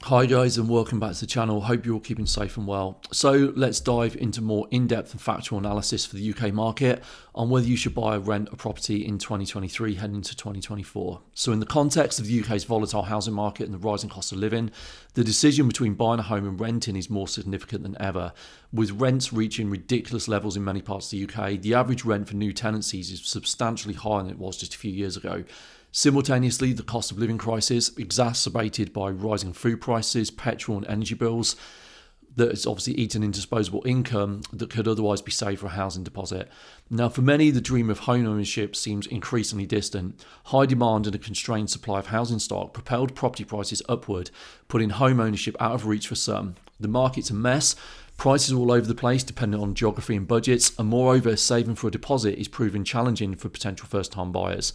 Hi guys and welcome back to the channel. Hope you're all keeping safe and well. So let's dive into more in-depth and factual analysis for the UK market on whether you should buy or rent a property in 2023 heading into 2024. So in the context of the UK's volatile housing market and the rising cost of living, the decision between buying a home and renting is more significant than ever. With rents reaching ridiculous levels in many parts of the UK, the average rent for new tenancies is substantially higher than it was just a few years ago. Simultaneously, the cost of living crisis, exacerbated by rising food prices, petrol and energy bills, that is obviously eaten into disposable income that could otherwise be saved for a housing deposit. Now, for many, the dream of home ownership seems increasingly distant. High demand and a constrained supply of housing stock propelled property prices upward, putting home ownership out of reach for some. The market's a mess. Prices are all over the place depending on geography and budgets, and moreover, saving for a deposit is proving challenging for potential first-time buyers.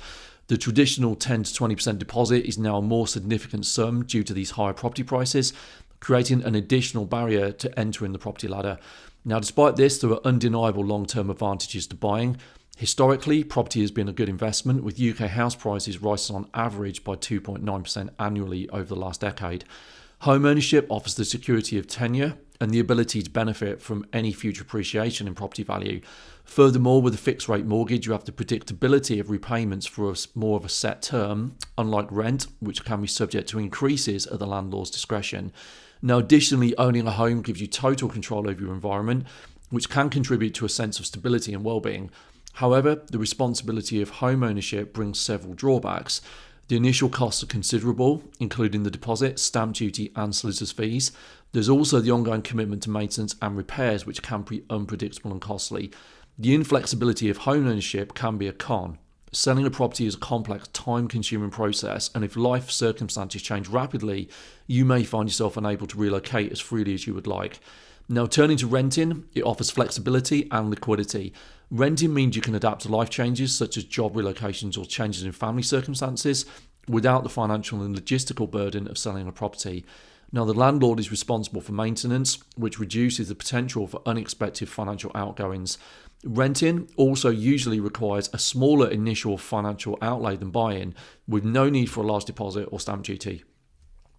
The traditional 10 to 20% deposit is now a more significant sum due to these higher property prices, creating an additional barrier to entering the property ladder. Now, despite this, there are undeniable long-term advantages to buying. Historically, property has been a good investment, with UK house prices rising on average by 2.9% annually over the last decade. Home ownership offers the security of tenure and the ability to benefit from any future appreciation in property value. Furthermore, with a fixed rate mortgage, you have the predictability of repayments for more of a set term, unlike rent, which can be subject to increases at the landlord's discretion. Now, additionally, owning a home gives you total control over your environment, which can contribute to a sense of stability and well-being. However, the responsibility of home ownership brings several drawbacks. The initial costs are considerable, including the deposit, stamp duty and solicitors' fees. There's also the ongoing commitment to maintenance and repairs, which can be unpredictable and costly. The inflexibility of home ownership can be a con. Selling a property is a complex, time-consuming process, and if life circumstances change rapidly, you may find yourself unable to relocate as freely as you would like. Now, turning to renting, it offers flexibility and liquidity. Renting means you can adapt to life changes such as job relocations or changes in family circumstances without the financial and logistical burden of selling a property. Now, the landlord is responsible for maintenance, which reduces the potential for unexpected financial outgoings. Renting also usually requires a smaller initial financial outlay than buying, with no need for a large deposit or stamp duty.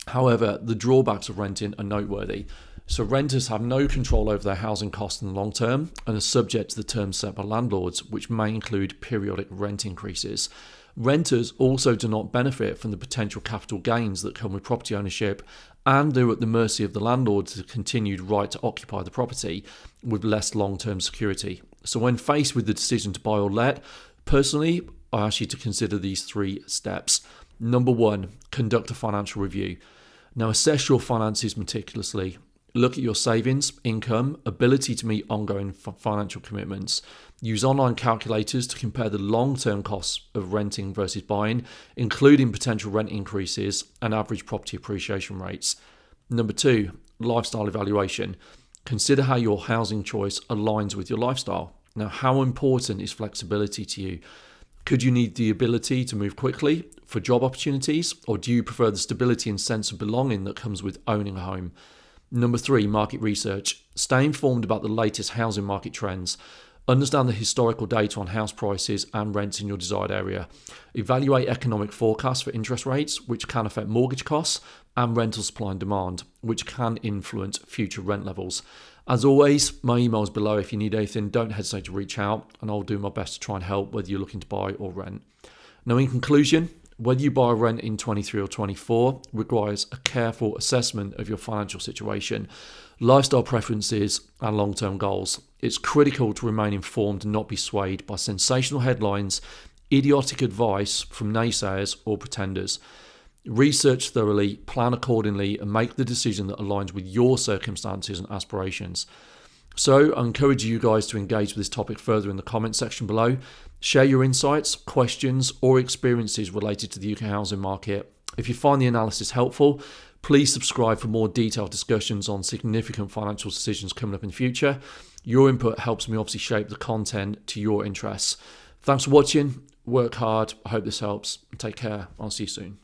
However, the drawbacks of renting are noteworthy. So renters have no control over their housing costs in the long term and are subject to the terms set by landlords, which may include periodic rent increases. Renters also do not benefit from the potential capital gains that come with property ownership, and they're at the mercy of the landlord's continued right to occupy the property with less long-term security. So when faced with the decision to buy or let, personally, I ask you to consider these 3 steps. Number 1, conduct a financial review. Now, assess your finances meticulously. Look at your savings, income, ability to meet ongoing financial commitments. Use online calculators to compare the long-term costs of renting versus buying, including potential rent increases and average property appreciation rates. Number 2, lifestyle evaluation. Consider how your housing choice aligns with your lifestyle. Now, how important is flexibility to you? Could you need the ability to move quickly for job opportunities, or do you prefer the stability and sense of belonging that comes with owning a home? Number 3, market research. Stay informed about the latest housing market trends. Understand the historical data on house prices and rents in your desired area. Evaluate economic forecasts for interest rates, which can affect mortgage costs, and rental supply and demand, which can influence future rent levels. As always, my email is below. If you need anything, don't hesitate to reach out, and I'll do my best to try and help whether you're looking to buy or rent. Now, in conclusion, whether you buy or rent in 23 or 24 requires a careful assessment of your financial situation, lifestyle preferences, and long-term goals. It's critical to remain informed and not be swayed by sensational headlines, idiotic advice from naysayers or pretenders. Research thoroughly, plan accordingly, and make the decision that aligns with your circumstances and aspirations. So I encourage you guys to engage with this topic further in the comment section below. Share your insights, questions, or experiences related to the UK housing market. If you find the analysis helpful, please subscribe for more detailed discussions on significant financial decisions coming up in the future. Your input helps me obviously shape the content to your interests. Thanks for watching. Work hard. I hope this helps. Take care. I'll see you soon.